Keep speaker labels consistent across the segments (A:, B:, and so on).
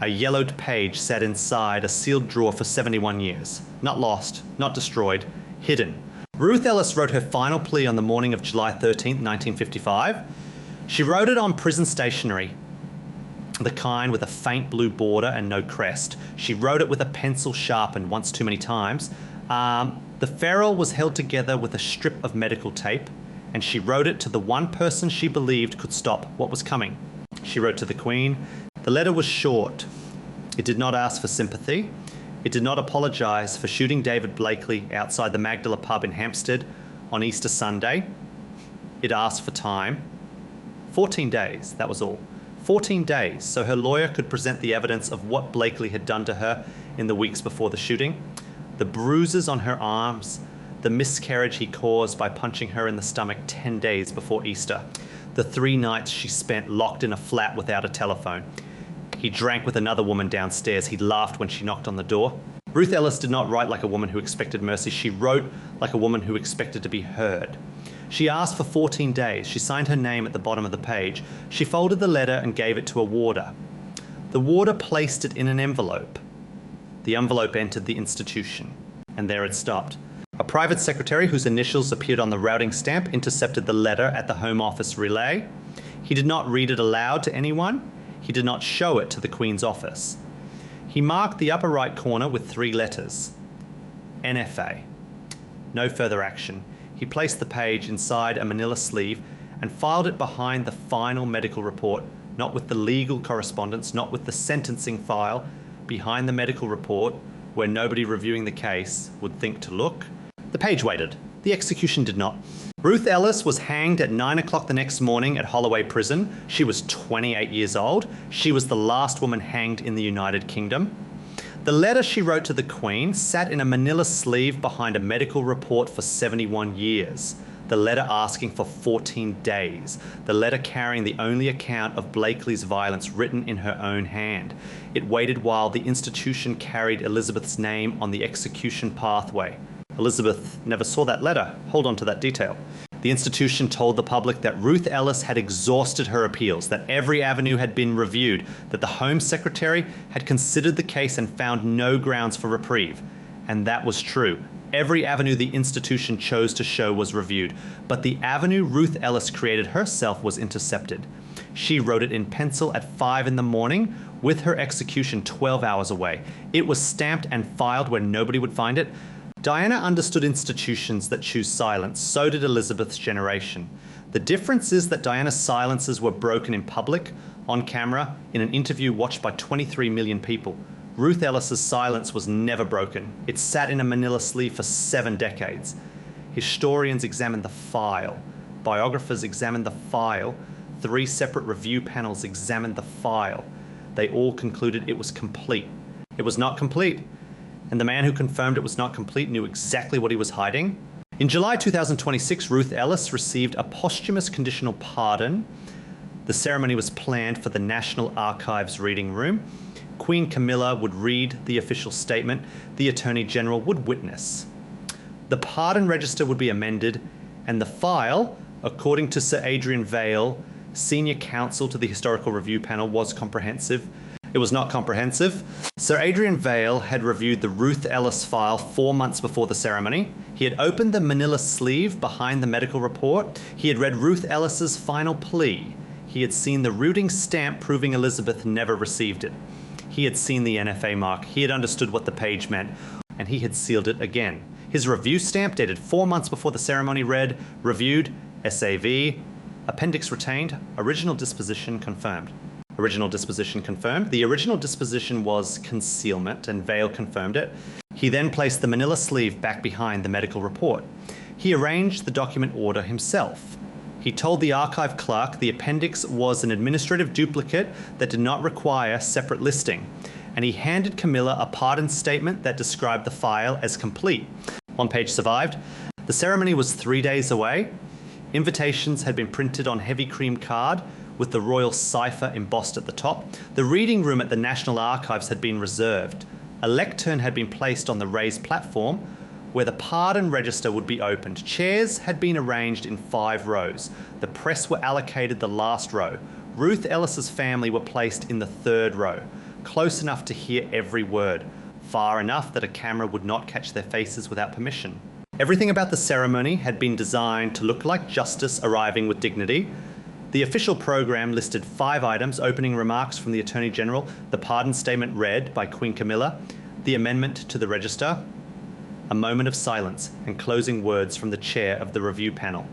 A: A yellowed page sat inside a sealed drawer for 71 years. Not lost, not destroyed, hidden. Ruth Ellis wrote her final plea on the morning of July 13, 1955. She wrote it on prison stationery, the kind with a faint blue border and no crest. She wrote it with a pencil sharpened once too many times. The ferrule was held together with a strip of medical tape, and she wrote it to the one person she believed could stop what was coming. She wrote to the Queen. The letter was short. It did not ask for sympathy. It did not apologise for shooting David Blakely outside the Magdala pub in Hampstead on Easter Sunday. It asked for time. 14 days, that was all. 14 days, so her lawyer could present the evidence of what Blakely had done to her in the weeks before the shooting. The bruises on her arms, the miscarriage he caused by punching her in the stomach 10 days before Easter. The 3 nights she spent locked in a flat without a telephone. He drank with another woman downstairs. He laughed when she knocked on the door. Ruth Ellis did not write like a woman who expected mercy. She wrote like a woman who expected to be heard. She asked for 14 days. She signed her name at the bottom of the page. She folded the letter and gave it to a warder. The warder placed it in an envelope. The envelope entered the institution, and there it stopped. A private secretary whose initials appeared on the routing stamp intercepted the letter at the Home Office relay. He did not read it aloud to anyone. He did not show it to the Queen's office. He marked the upper right corner with 3 letters. NFA. No further action. He placed the page inside a manila sleeve and filed it behind the final medical report, not with the legal correspondence, not with the sentencing file, behind the medical report where nobody reviewing the case would think to look. The page waited. The execution did not. Ruth Ellis was hanged at 9 o'clock the next morning at Holloway Prison. She was 28 years old. She was the last woman hanged in the United Kingdom. The letter she wrote to the Queen sat in a manila sleeve behind a medical report for 71 years. The letter asking for 14 days. The letter carrying the only account of Blakely's violence written in her own hand. It waited while the institution carried Elizabeth's name on the execution pathway. Elizabeth never saw that letter. Hold on to that detail. The institution told the public that Ruth Ellis had exhausted her appeals, that every avenue had been reviewed, that the Home Secretary had considered the case and found no grounds for reprieve. And that was true. Every avenue the institution chose to show was reviewed, but the avenue Ruth Ellis created herself was intercepted. She wrote it in pencil at 5 in the morning, with her execution 12 hours away. It was stamped and filed where nobody would find it. Diana understood institutions that choose silence. So did Elizabeth's generation. The difference is that Diana's silences were broken in public, on camera, in an interview watched by 23 million people. Ruth Ellis's silence was never broken. It sat in a manila sleeve for 7 decades. Historians examined the file. Biographers examined the file. 3 separate review panels examined the file. They all concluded it was complete. It was not complete. And the man who confirmed it was not complete knew exactly what he was hiding. In July 2026, Ruth Ellis received a posthumous conditional pardon. The ceremony was planned for the National Archives reading room. Queen Camilla would read the official statement. The Attorney General would witness. The pardon register would be amended, and the file, according to Sir Adrian Vale, senior counsel to the Historical Review Panel, was comprehensive. It was not comprehensive. Sir Adrian Vale had reviewed the Ruth Ellis file 4 months before the ceremony. He had opened the manila sleeve behind the medical report. He had read Ruth Ellis's final plea. He had seen the routing stamp proving Elizabeth never received it. He had seen the NFA mark. He had understood what the page meant, and he had sealed it again. His review stamp, dated 4 months before the ceremony, read, reviewed, SAV, appendix retained, original disposition confirmed. Original disposition confirmed. The original disposition was concealment, and Vale confirmed it. He then placed the manila sleeve back behind the medical report. He arranged the document order himself. He told the archive clerk the appendix was an administrative duplicate that did not require separate listing, and he handed Camilla a pardon statement that described the file as complete. 1 page survived. The ceremony was 3 days away. Invitations had been printed on heavy cream card with the royal cipher embossed at the top. The reading room at the National Archives had been reserved. A lectern had been placed on the raised platform where the pardon register would be opened. Chairs had been arranged in 5 rows. The press were allocated the last row. Ruth Ellis's family were placed in the 3rd row. close enough to hear every word, far enough that a camera would not catch their faces without permission. Everything about the ceremony had been designed to look like justice arriving with dignity. The official program listed 5 items: opening remarks from the Attorney General, the pardon statement read by Queen Camilla, the amendment to the register, a moment of silence, and closing words from the chair of the review panel.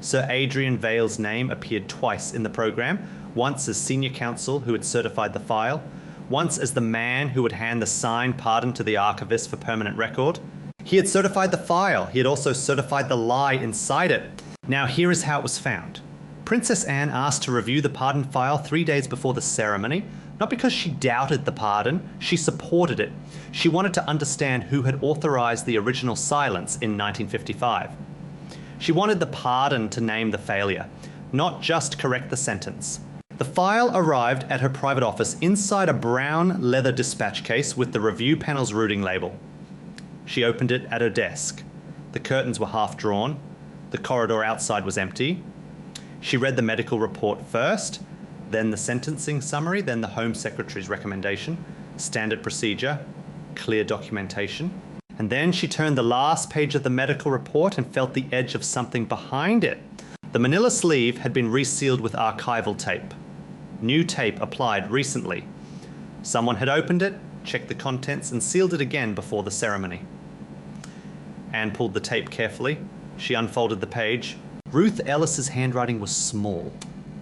A: Sir Adrian Vale's name appeared twice in the program, once as senior counsel who had certified the file, once as the man who would hand the signed pardon to the archivist for permanent record. He had certified the file. He had also certified the lie inside it. Now here is how it was found. Princess Anne asked to review the pardon file 3 days before the ceremony, not because she doubted the pardon, she supported it. She wanted to understand who had authorized the original silence in 1955. She wanted the pardon to name the failure, not just correct the sentence. The file arrived at her private office inside a brown leather dispatch case with the review panel's routing label. She opened it at her desk. The curtains were half drawn. The corridor outside was empty. She read the medical report first, then the sentencing summary, then the Home Secretary's recommendation, standard procedure, clear documentation. And then she turned the last page of the medical report and felt the edge of something behind it. The manila sleeve had been resealed with archival tape. New tape applied recently. Someone had opened it, checked the contents, and sealed it again before the ceremony. Anne pulled the tape carefully. She unfolded the page. Ruth Ellis's handwriting was small,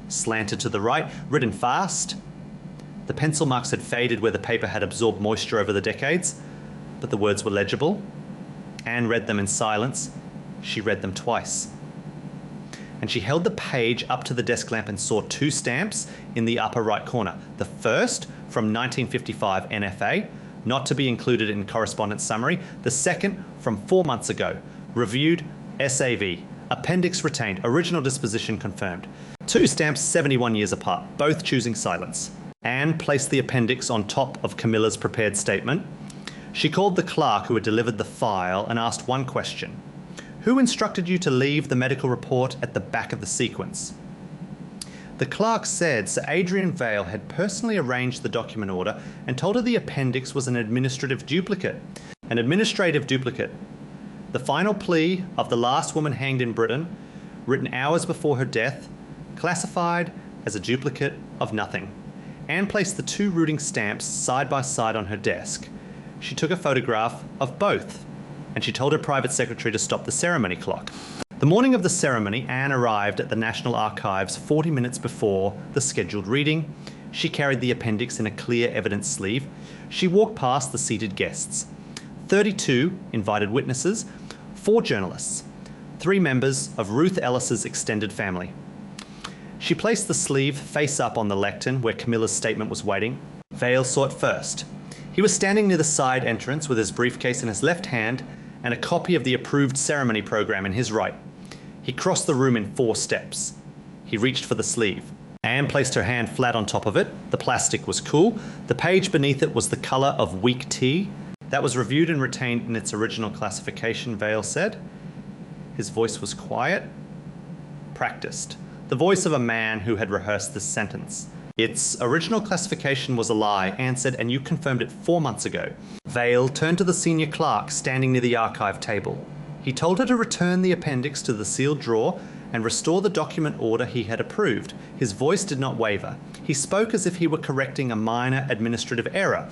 A: slanted to the right, written fast. The pencil marks had faded where the paper had absorbed moisture over the decades, but the words were legible. Anne read them in silence. She read them twice. And she held the page up to the desk lamp and saw 2 stamps in the upper right corner. The first from 1955 NFA, not to be included in correspondence summary. The second from 4 months ago, reviewed SAV, appendix retained, original disposition confirmed. 2 stamps 71 years apart, both choosing silence. Anne placed the appendix on top of Camilla's prepared statement. She called the clerk who had delivered the file and asked one question. Who instructed you to leave the medical report at the back of the sequence? The clerk said Sir Adrian Vale had personally arranged the document order and told her the appendix was an administrative duplicate. An administrative duplicate. The final plea of the last woman hanged in Britain, written hours before her death, classified as a duplicate of nothing. Anne placed the 2 routing stamps side by side on her desk. She took a photograph of both, and she told her private secretary to stop the ceremony clock. The morning of the ceremony, Anne arrived at the National Archives 40 minutes before the scheduled reading. She carried the appendix in a clear evidence sleeve. She walked past the seated guests. 32 invited witnesses, 4 journalists, 3 members of Ruth Ellis's extended family. She placed the sleeve face up on the lectern where Camilla's statement was waiting. Vale saw it first. He was standing near the side entrance with his briefcase in his left hand and a copy of the approved ceremony program in his right. He crossed the room in 4 steps. He reached for the sleeve. Anne placed her hand flat on top of it. The plastic was cool. The page beneath it was the colour of weak tea. That was reviewed and retained in its original classification, Vale said. His voice was quiet, practiced. The voice of a man who had rehearsed this sentence. Its original classification was a lie, Anne said, and you confirmed it 4 months ago. Vale turned to the senior clerk standing near the archive table. He told her to return the appendix to the sealed drawer and restore the document order he had approved. His voice did not waver. He spoke as if he were correcting a minor administrative error.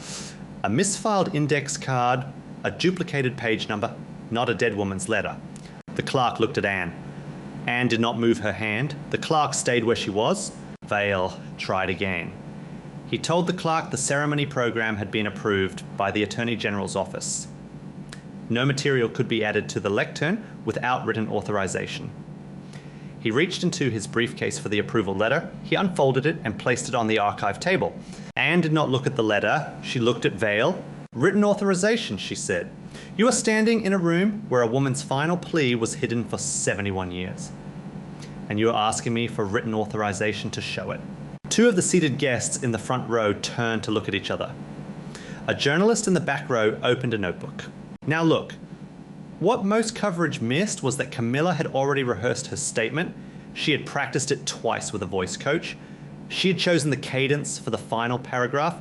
A: A misfiled index card, a duplicated page number, not a dead woman's letter. The clerk looked at Anne. Anne did not move her hand. The clerk stayed where she was. Vale tried again. He told the clerk the ceremony program had been approved by the Attorney General's office. No material could be added to the lectern without written authorization. He reached into his briefcase for the approval letter. He unfolded it and placed it on the archive table. Anne did not look at the letter. She looked at Vale. Written authorization, she said. You are standing in a room where a woman's final plea was hidden for 71 years. And you are asking me for written authorization to show it. 2 of the seated guests in the front row turned to look at each other. A journalist in the back row opened a notebook. Now look, what most coverage missed was that Camilla had already rehearsed her statement. She had practiced it twice with a voice coach. She had chosen the cadence for the final paragraph.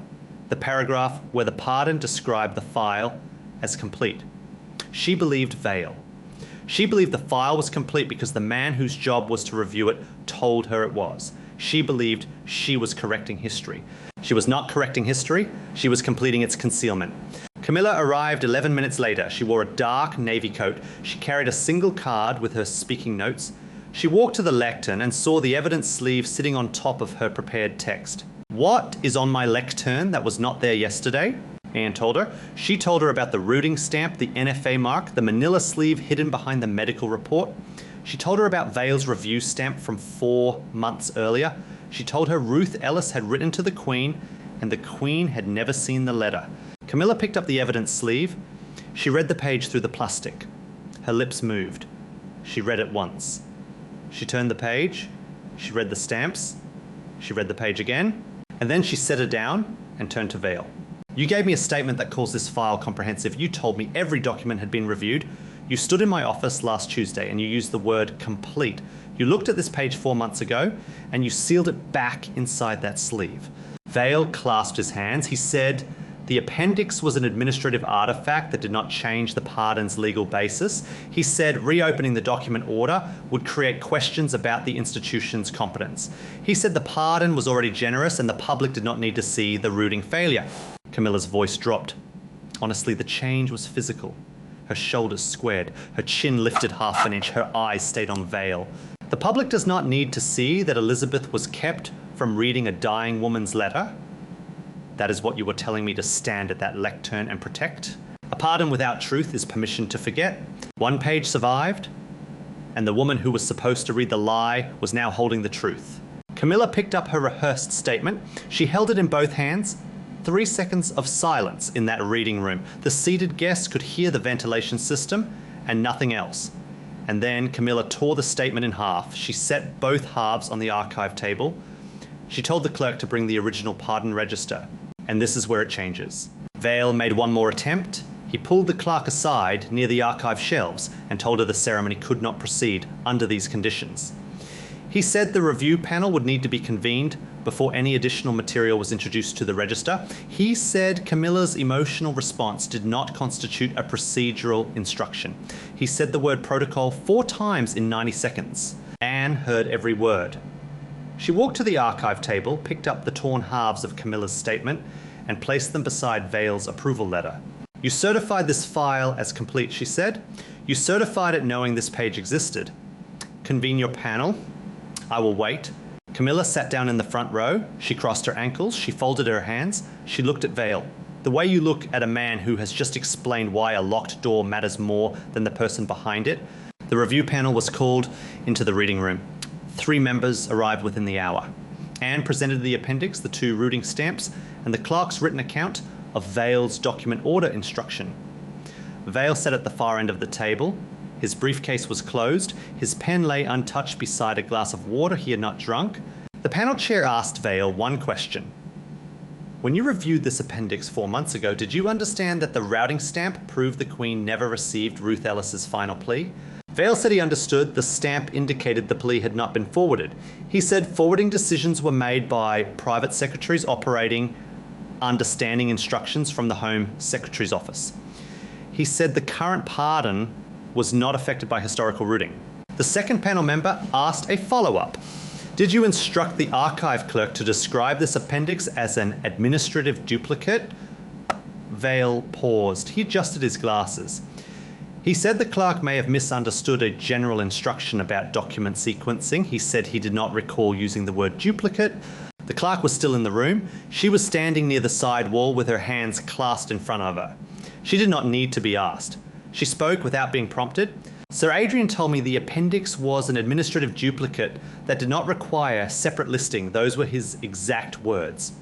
A: the paragraph where the pardon described the file as complete. She believed Vale. She believed the file was complete because the man whose job was to review it told her it was. She believed she was correcting history. She was not correcting history, she was completing its concealment. Camilla arrived 11 minutes later. She wore a dark navy coat. She carried a single card with her speaking notes. She walked to the lectern and saw the evidence sleeve sitting on top of her prepared text. "What is on my lectern that was not there yesterday?" Anne told her. She told her about the routing stamp, the NFA mark, the manila sleeve hidden behind the medical report. She told her about Vale's review stamp from 4 months earlier. She told her Ruth Ellis had written to the Queen and the Queen had never seen the letter. Camilla picked up the evidence sleeve. She read the page through the plastic. Her lips moved. She read it once. She turned the page. She read the stamps. She read the page again. And then she set it down and turned to Vale. "You gave me a statement that calls this file comprehensive. You told me every document had been reviewed. You stood in my office last Tuesday and you used the word complete. You looked at this page 4 months ago and you sealed it back inside that sleeve." Vale clasped his hands. He said, "The appendix was an administrative artifact that did not change the pardon's legal basis." He said reopening the document order would create questions about the institution's competence. He said the pardon was already generous and the public did not need to see the routing failure. Camilla's voice dropped. Honestly, the change was physical. Her shoulders squared, her chin lifted half an inch, her eyes stayed on Vale. "The public does not need to see that Elizabeth was kept from reading a dying woman's letter. That is what you were telling me to stand at that lectern and protect. A pardon without truth is permission to forget. 1 page survived, and the woman who was supposed to read the lie was now holding the truth." Camilla picked up her rehearsed statement. She held it in both hands. 3 seconds of silence in that reading room. The seated guests could hear the ventilation system and nothing else. And then Camilla tore the statement in half. She set both halves on the archive table. She told the clerk to bring the original pardon register. And this is where it changes. Vale made one more attempt. He pulled the clerk aside near the archive shelves and told her the ceremony could not proceed under these conditions. He said the review panel would need to be convened before any additional material was introduced to the register. He said Camilla's emotional response did not constitute a procedural instruction. He said the word protocol 4 times in 90 seconds. Anne heard every word. She walked to the archive table, picked up the torn halves of Camilla's statement, and placed them beside Vale's approval letter. "You certified this file as complete," she said. "You certified it knowing this page existed. Convene your panel. I will wait." Camilla sat down in the front row. She crossed her ankles. She folded her hands. She looked at Vale. The way you look at a man who has just explained why a locked door matters more than the person behind it. The review panel was called into the reading room. 3 members arrived within the hour. Anne presented the appendix, the 2 routing stamps, and the clerk's written account of Vale's document order instruction. Vale sat at the far end of the table. His briefcase was closed. His pen lay untouched beside a glass of water he had not drunk. The panel chair asked Vale one question. "When you reviewed this appendix 4 months ago, did you understand that the routing stamp proved the Queen never received Ruth Ellis's final plea?" Vale said he understood the stamp indicated the plea had not been forwarded. He said forwarding decisions were made by private secretaries operating understanding instructions from the Home Secretary's office. He said the current pardon was not affected by historical routing. The second panel member asked a follow-up. "Did you instruct the archive clerk to describe this appendix as an administrative duplicate?" Vale paused. He adjusted his glasses. He said the clerk may have misunderstood a general instruction about document sequencing. He said he did not recall using the word duplicate. The clerk was still in the room. She was standing near the side wall with her hands clasped in front of her. She did not need to be asked. She spoke without being prompted. "Sir Adrian told me the appendix was an administrative duplicate that did not require separate listing." Those were his exact words.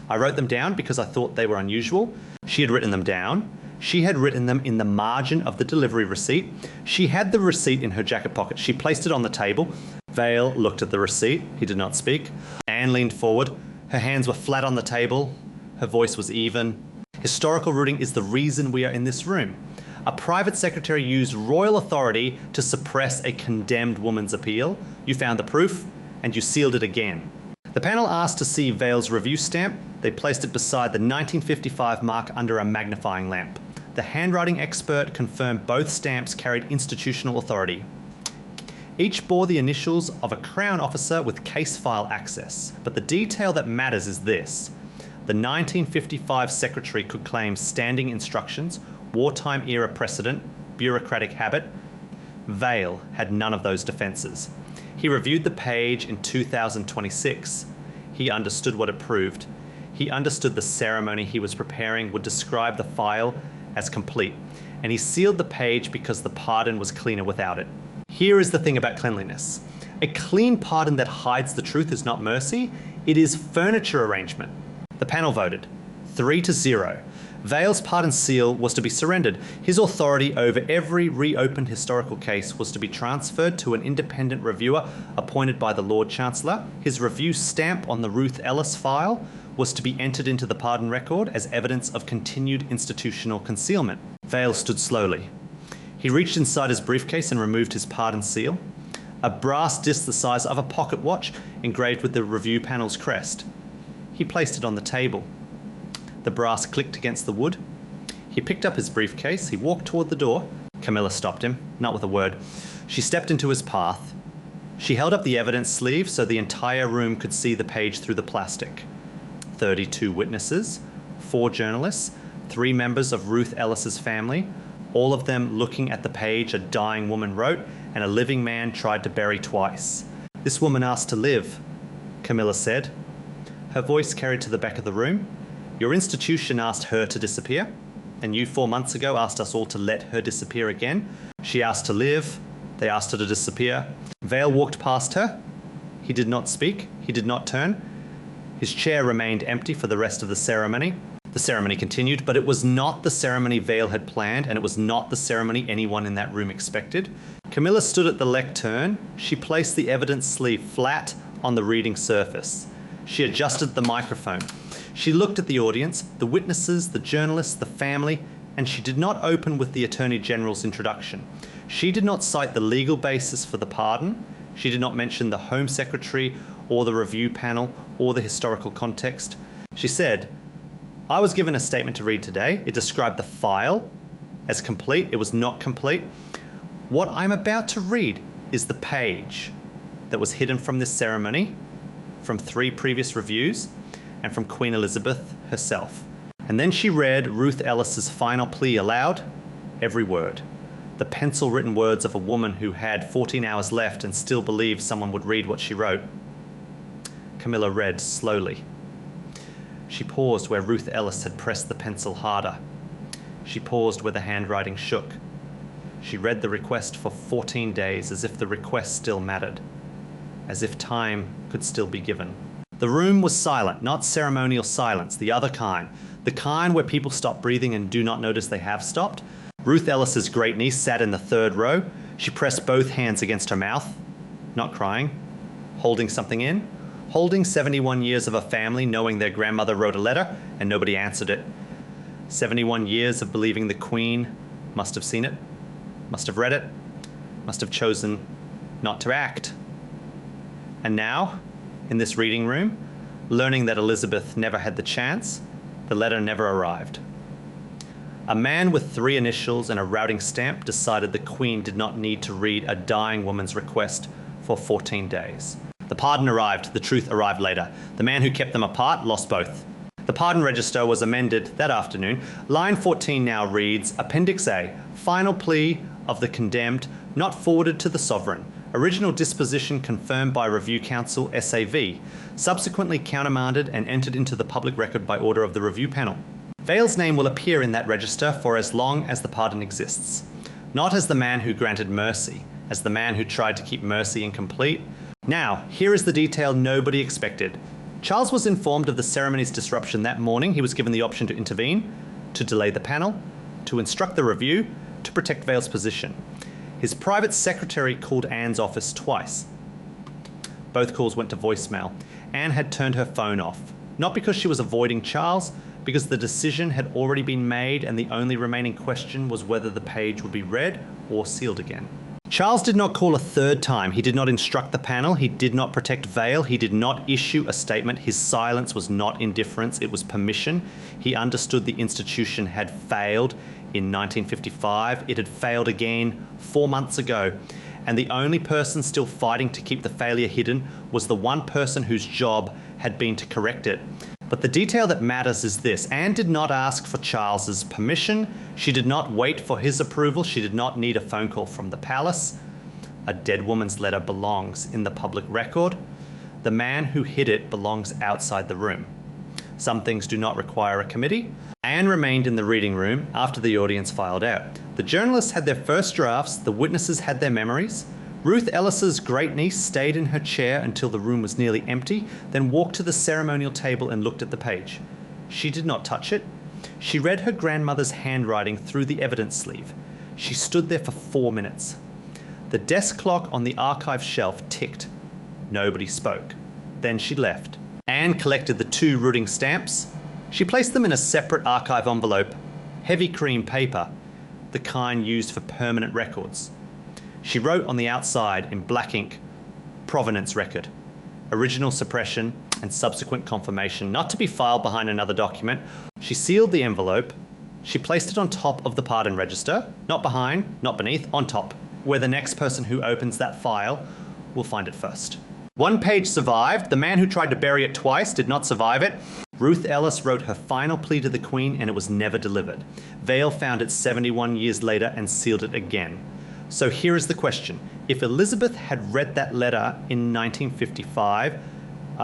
A: "I wrote them down because I thought they were unusual." She had written them down. She had written them in the margin of the delivery receipt. She had the receipt in her jacket pocket. She placed it on the table. Vale looked at the receipt. He did not speak. Anne leaned forward. Her hands were flat on the table. Her voice was even. "Historical routing is the reason we are in this room. A private secretary used royal authority to suppress a condemned woman's appeal. You found the proof, and you sealed it again. The panel asked to see Vale's review stamp. They placed it beside the 1955 mark under a magnifying lamp. The handwriting expert confirmed both stamps carried institutional authority. Each bore the initials of a Crown officer with case file access. But the detail that matters is this. The 1955 secretary could claim standing instructions, wartime era precedent, bureaucratic habit. Vale had none of those defences. He reviewed the page in 2026. He understood what it proved. He understood the ceremony he was preparing would describe the file as complete, and he sealed the page because the pardon was cleaner without it. Here is the thing about cleanliness. A clean pardon that hides the truth is not mercy, it is furniture arrangement. The panel voted 3-0. Vale's pardon seal was to be surrendered. His authority over every reopened historical case was to be transferred to an independent reviewer appointed by the Lord Chancellor. His review stamp on the Ruth Ellis file was to be entered into the pardon record as evidence of continued institutional concealment. Vale stood slowly. He reached inside his briefcase and removed his pardon seal, a brass disc the size of a pocket watch engraved with the review panel's crest. He placed it on the table. The brass clicked against the wood. He picked up his briefcase. He walked toward the door. Camilla stopped him, not with a word. She stepped into his path. She held up the evidence sleeve so the entire room could see the page through the plastic. 32 witnesses, 4 journalists, 3 members of Ruth Ellis's family, all of them looking at the page a dying woman wrote and a living man tried to bury twice. This woman asked to live, Camilla said. Her voice carried to the back of the room. Your institution asked her to disappear, and you 4 months ago asked us all to let her disappear again. She asked to live. They asked her to disappear. Vale walked past her. He did not speak. He did not turn. His chair remained empty for the rest of the ceremony. The ceremony continued, but it was not the ceremony Vale had planned, and it was not the ceremony anyone in that room expected. Camilla stood at the lectern. She placed the evidence sleeve flat on the reading surface. She adjusted the microphone. She looked at the audience, the witnesses, the journalists, the family, and she did not open with the Attorney General's introduction. She did not cite the legal basis for the pardon. She did not mention the Home Secretary or the review panel or the historical context. She said, I was given a statement to read today. It described the file as complete. It was not complete. What I'm about to read is the page that was hidden from this ceremony, from 3 previous reviews, and from Queen Elizabeth herself. And then she read Ruth Ellis's final plea aloud, every word. The pencil-written words of a woman who had 14 hours left and still believed someone would read what she wrote. Camilla read slowly. She paused where Ruth Ellis had pressed the pencil harder. She paused where the handwriting shook. She read the request for 14 days as if the request still mattered, as if time could still be given. The room was silent, not ceremonial silence, the other kind. The kind where people stop breathing and do not notice they have stopped. Ruth Ellis's great niece sat in the 3rd row. She pressed both hands against her mouth, not crying, holding something in, holding 71 years of a family knowing their grandmother wrote a letter and nobody answered it. 71 years of believing the Queen must have seen it, must have read it, must have chosen not to act. And now, in this reading room, learning that Elizabeth never had the chance, the letter never arrived. A man with 3 initials and a routing stamp decided the Queen did not need to read a dying woman's request for 14 days. The pardon arrived, the truth arrived later. The man who kept them apart lost both. The pardon register was amended that afternoon. Line 14 now reads, Appendix A, final plea of the condemned, not forwarded to the Sovereign. Original disposition confirmed by Review Counsel SAV, subsequently countermanded and entered into the public record by order of the review panel. Vale's name will appear in that register for as long as the pardon exists. Not as the man who granted mercy, as the man who tried to keep mercy incomplete. Now, here is the detail nobody expected. Charles was informed of the ceremony's disruption that morning. He was given the option to intervene, to delay the panel, to instruct the review, to protect Vale's position. His private secretary called Anne's office twice. Both calls went to voicemail. Anne had turned her phone off, not because she was avoiding Charles, because the decision had already been made and the only remaining question was whether the page would be read or sealed again. Charles did not call a third time. He did not instruct the panel. He did not protect Vale. He did not issue a statement. His silence was not indifference. It was permission. He understood the institution had failed in 1955. It had failed again 4 months ago. And the only person still fighting to keep the failure hidden was the one person whose job had been to correct it. But the detail that matters is this: Anne did not ask for Charles's permission. She did not wait for his approval. She did not need a phone call from the palace. A dead woman's letter belongs in the public record. The man who hid it belongs outside the room. Some things do not require a committee. Anne remained in the reading room after the audience filed out. The journalists had their first drafts. The witnesses had their memories. Ruth Ellis's great-niece stayed in her chair until the room was nearly empty, then walked to the ceremonial table and looked at the page. She did not touch it. She read her grandmother's handwriting through the evidence sleeve. She stood there for 4 minutes. The desk clock on the archive shelf ticked. Nobody spoke. Then she left. Anne collected the 2 rooting stamps. She placed them in a separate archive envelope, heavy cream paper, the kind used for permanent records. She wrote on the outside in black ink, provenance record, original suppression and subsequent confirmation, not to be filed behind another document. She sealed the envelope. She placed it on top of the pardon register, not behind, not beneath, on top, where the next person who opens that file will find it first. 1 page survived. The man who tried to bury it twice did not survive it. Ruth Ellis wrote her final plea to the Queen and it was never delivered. Vale found it 71 years later and sealed it again. So here is the question. If Elizabeth had read that letter in 1955,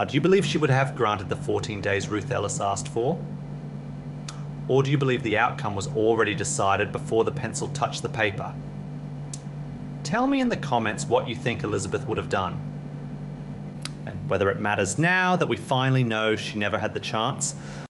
A: do you believe she would have granted the 14 days Ruth Ellis asked for? Or do you believe the outcome was already decided before the pencil touched the paper? Tell me in the comments what you think Elizabeth would have done. And whether it matters now that we finally know she never had the chance.